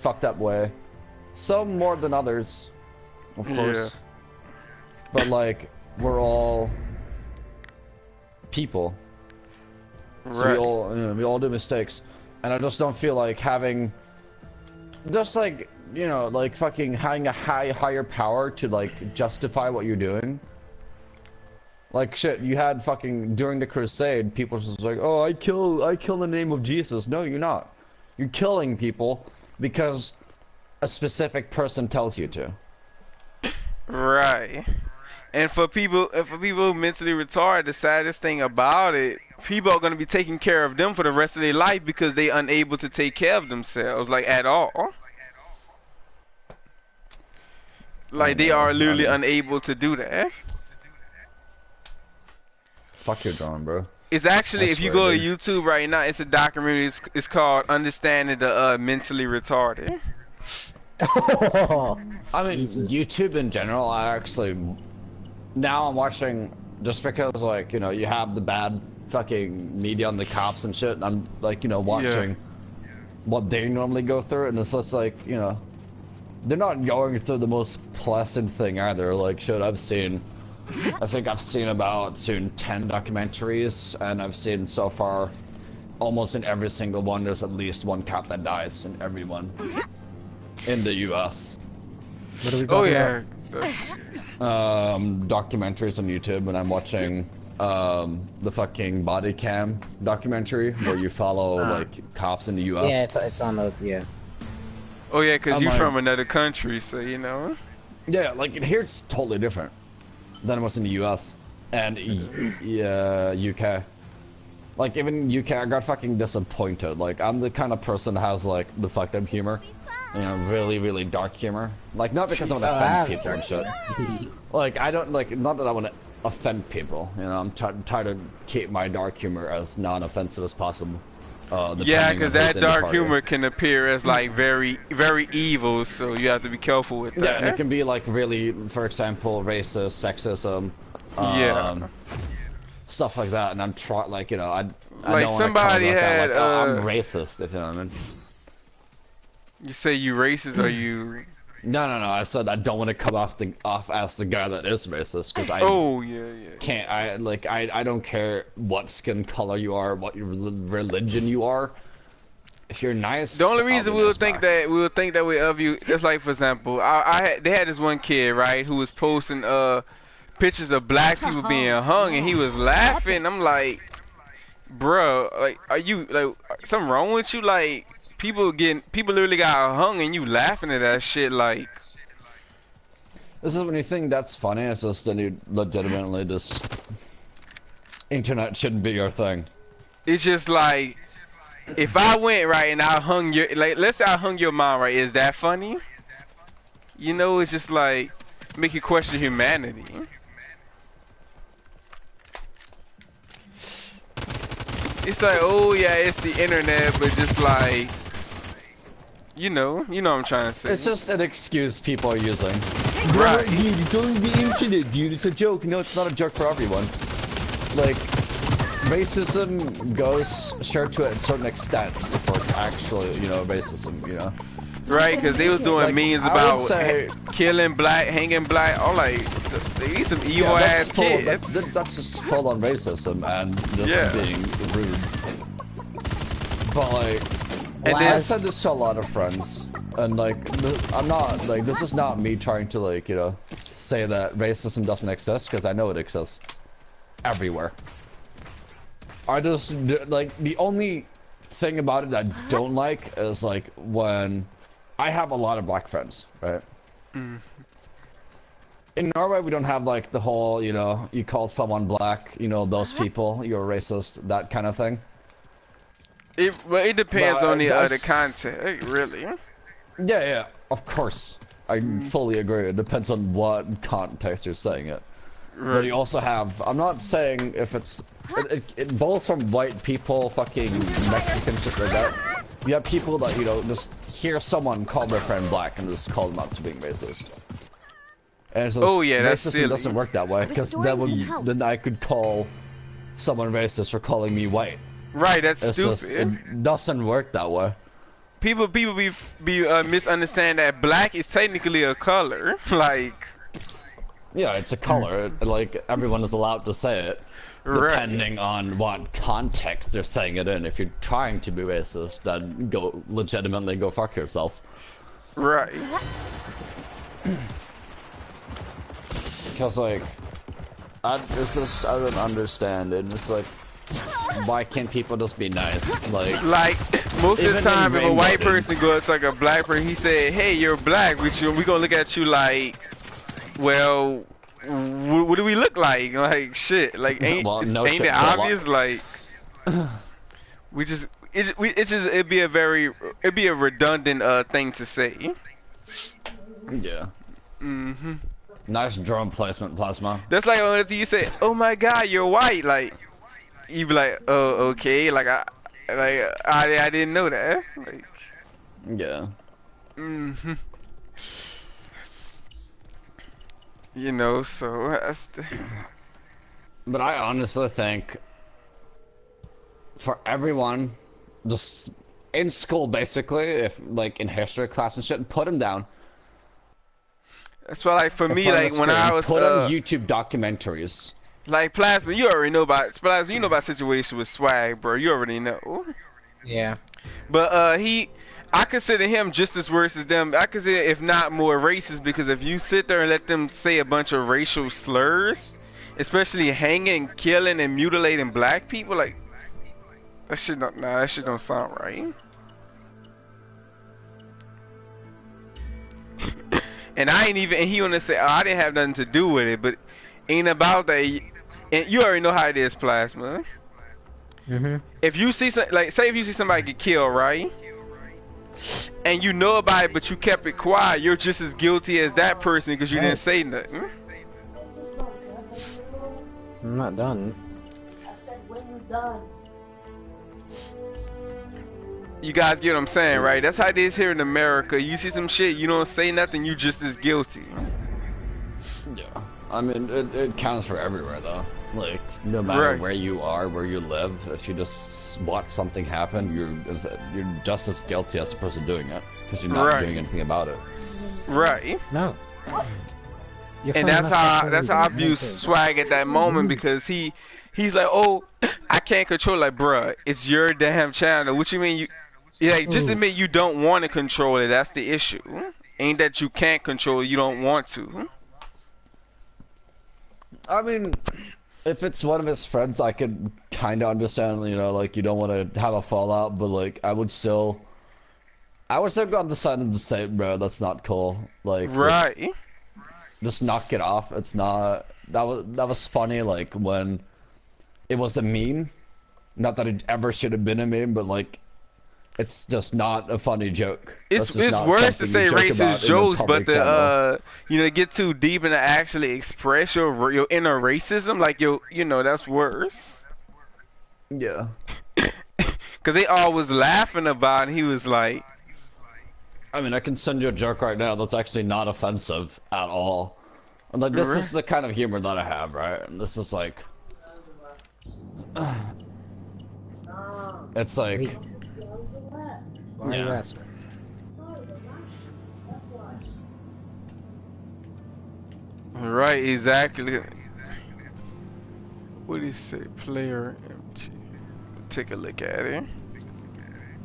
fucked up way. Some more than others, of course. Yeah. But like, we're all people. So Right. we all do mistakes. And I just don't feel like having, just like, you know, like fucking having a higher power to like justify what you're doing. Like shit, you had fucking, during the crusade, people just like, oh, I kill in the name of Jesus. No, you're not. You're killing people because a specific person tells you to. Right. And for people mentally retarded, the saddest thing about it, people are gonna be taking care of them for the rest of their life because they unable to take care of themselves, like at all. Like they are literally unable to do that. Fuck your drone, bro. It's actually, I if you swear, go to dude. YouTube right now, it's a documentary. It's called "Understanding the Mentally Retarded." I mean, YouTube in general, I actually, now I'm watching, just because, like, you know, you have the bad fucking media on the cops and shit, and I'm, like, you know, watching what they normally go through, and it's just like, you know, they're not going through the most pleasant thing either. Like, shit, I think I've seen about soon 10 documentaries, and I've seen so far, almost in every single one, there's at least one cop that dies in every one. In the U.S. What are we talking about? Documentaries on YouTube, and I'm watching the fucking body cam documentary where you follow like cops in the U.S. Yeah, it's on the Oh yeah, cause I'm you're like- from another country, so you know. Yeah, like here it's totally different than it was in the U.S. and UK. Like even UK, I got fucking disappointed. Like I'm the kind of person that has like the fucked up humor. You know, really, really dark humor. Like, not because I want to offend people and shit. Like, I don't, like, not that I want to offend people. You know, I'm trying to keep my dark humor as non-offensive as possible. Yeah, depending cause on who's that in the dark party. humor can appear as like very, very evil, so you have to be careful with that. Yeah, and it can be like really, for example, racist, sexism, Yeah. stuff like that. And I'm trying, like, you know, I Like don't somebody want to had, like, oh, I'm racist, if you know what I mean. You say you racist or you? No, I said I don't want to come off as the guy that is racist, because I Oh yeah. can't. I don't care what skin color you are, what your religion you are. If you're nice, The only I'll be reason we'll nice think back. that way of you, it's like for example, they had this one kid right who was posting pictures of black people being hung, and he was laughing. I'm like, bruh, like, are you like something wrong with you? Like, people literally got hung, and you laughing at that shit. Like, This is when you think that's funny. It's just then you legitimately just internet shouldn't be your thing. it's just like, if I went right and I hung your, like, let's say I hung your mom, right? Is that funny? You know, it's just like make you question humanity. It's like, oh yeah, it's the internet, but just like, you know what I'm trying to say. It's just an excuse people are using. Right. Dude, it's only the internet, dude. It's a joke. No, it's not a joke for everyone. Like, racism goes sure to a certain extent before it's actually, you know, racism, you know. Right, because they was doing Like, memes I would about say- killing black, hanging black. I'm like, these some evil ass kids. That's just full on racism and just being rude. But like, And I then- said this to a lot of friends, and like, I'm not like, this is not me trying to like, you know, say that racism doesn't exist, because I know it exists everywhere. I just like, the only thing about it that I don't like is like when I have a lot of black friends, right? In Norway, we don't have like the whole, you know, you call someone black, you know, those people, you're racist, that kind of thing. Well, it depends But on the other that's- content. Really? Yeah, of course. I fully agree. It depends on what context you're saying it. But you also have, I'm not saying if it's, both from white people, fucking Mexican shit like that. You have people that, you know, just hear someone call their friend black and just call them out to being racist. And it's just, Oh, yeah, that's racism silly. doesn't work that way, because then I could call someone racist for calling me white. Right, that's It's stupid. just, it doesn't work that way. people be misunderstand that black is technically a color. Like, yeah, it's a color. Like everyone is allowed to say it, depending on what context they're saying it in. If you're trying to be racist, then legitimately go fuck yourself. Right. Because like, I don't understand it. It's like, why can't people just be nice? Like most of the time, if a white voting. person goes to like a black person, he said, "Hey, you're black," we gonna look at you like, well, what do we look like? Like shit. Like ain't it obvious? Like it'd be a redundant thing to say. Yeah. Nice drone placement, Plasma. That's like when you say, "Oh my God, you're white," like you be like, "Oh, okay," like I didn't know that. Like, yeah. You know, so that's. But I honestly think, for everyone, just in school, basically, if like in history class and shit, put them down. That's why, like, for me, like, when I was put on YouTube documentaries. Like Plasma, you already know about Plasma. You know about situation with Swag, bro. You already know. Yeah. But I consider him just as worse as them. I consider, if not more, racist, because if you sit there and let them say a bunch of racial slurs, especially hanging, killing, and mutilating black people, like that shit don't sound right. And I ain't even. And he wanna say, "Oh, I didn't have nothing to do with it," but ain't about that. And you already know how it is, Plasma. If you see say if you see somebody get killed, right? And you know about it, but you kept it quiet, you're just as guilty as that person because you didn't say nothing. I'm not done. I said when you're done. You guys get what I'm saying, right? That's how it is here in America. You see some shit, you don't say nothing, you just as guilty. Yeah. I mean, it counts for everywhere, though. Like, no matter where you are, where you live, if you just watch something happen, you're just as guilty as the person doing it, because you're not doing anything about it. Right. No. And that's how I view Swag at that moment, because he's like, "Oh, I can't control." Like, bruh, it's your damn channel. What you mean you? Yeah, just admit you don't want to control it. That's the issue. Ain't that you can't control it, you don't want to. I mean, if it's one of his friends, I could kind of understand, you know, like, you don't want to have a fallout, but, like, I would still go on the side and just say, bro, that's not cool. Like, just knock it off. It's not, that was funny, like, when it was a meme. Not that it ever should have been a meme, but, like, it's just not a funny joke. It's worse to say racist jokes, but to get too deep and to actually express your inner racism, like you know, that's worse. Yeah. Cause they always laughing about it, and he was like, I mean, I can send you a joke right now that's actually not offensive at all. And like, this is the kind of humor that I have, right? And this is like, it's like. Why are you asking? Right, exactly. What do you say? Player empty. Take a look at it.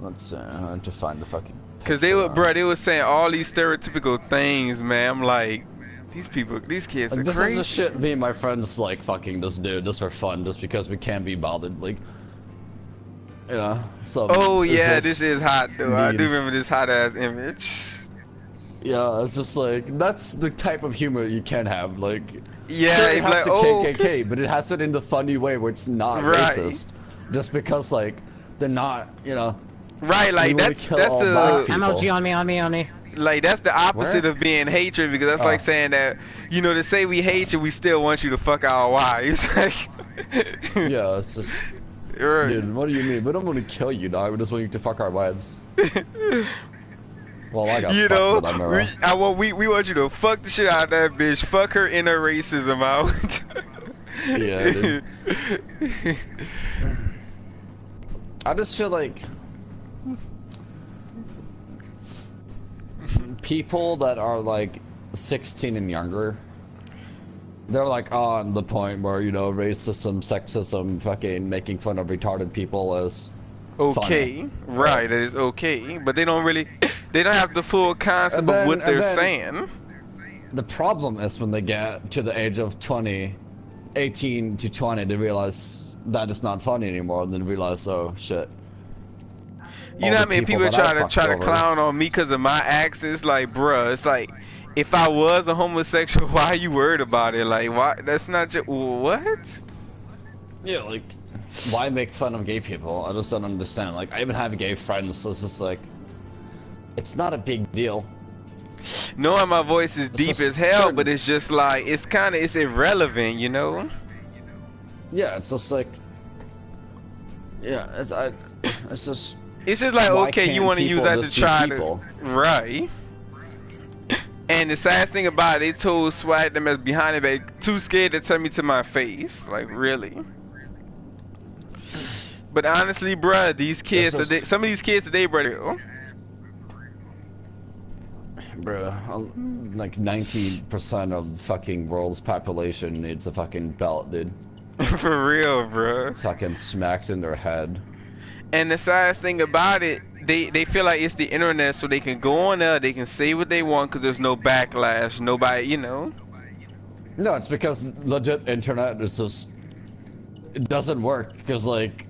Let's see. I have to find the fucking. Cause they were saying all these stereotypical things, man. I'm like, these kids are crazy. This is the shit me and my friends like fucking just do, just for fun, just because we can't be bothered, like. Yeah. So. Oh yeah, this is hot though. Memes. I do remember this hot ass image. Yeah, it's just like that's the type of humor you can have. Like, yeah, sure, it has like, the KKK, but it has it in the funny way where it's not racist. Just because like they're not, you know. Right, like that's a MLG on me. Like that's the opposite of being hatred, because that's like saying that, you know, to say we hate you, we still want you to fuck our wives. Yeah, it's just. Dude, what do you mean? We don't want to kill you, dog. We just want you to fuck our wives. Well, I got you fucked, know, we want you to fuck the shit out of that bitch. Fuck her inner racism out. Yeah, dude. I just feel like people that are like 16 and younger, they're like on the point where, you know, racism, sexism, fucking making fun of retarded people is okay, funny. right? That is okay, but they don't really, they don't have the full concept And then- of what and they're then- saying. The problem is when they get to the age of 20, 18 to 20, they realize that it's not funny anymore, and then realize, oh shit. You all know the what I mean? people People that I try fucked to over. clown on me because of my accents. Like, bruh, it's like, if I was a homosexual, why are you worried about it? Like, why? That's not just what? Yeah, like, why make fun of gay people? I just don't understand. Like, I even have gay friends, so it's just like, it's not a big deal. Knowing my voice is deep so as hell, certain- but it's just like, it's kind of, it's irrelevant, you know? Yeah, it's just like, yeah, it's just. It's just like, Why okay, you can't want to use people that to just be try people? to, right? And the saddest thing about it, they told Swag them as behind it, but too scared to tell me to my face. Like, really? But honestly, bruh, these kids, That's just- today, some of these kids today, brother, Bruh, like 90% of the fucking world's population needs a fucking belt, dude. for real, bruh. Fucking smacked in their head. And the saddest thing about it, they feel like it's the internet, so they can go on there, they can say what they want, because there's no backlash, nobody, you know? No, it's because legit internet is just, it doesn't work, because like,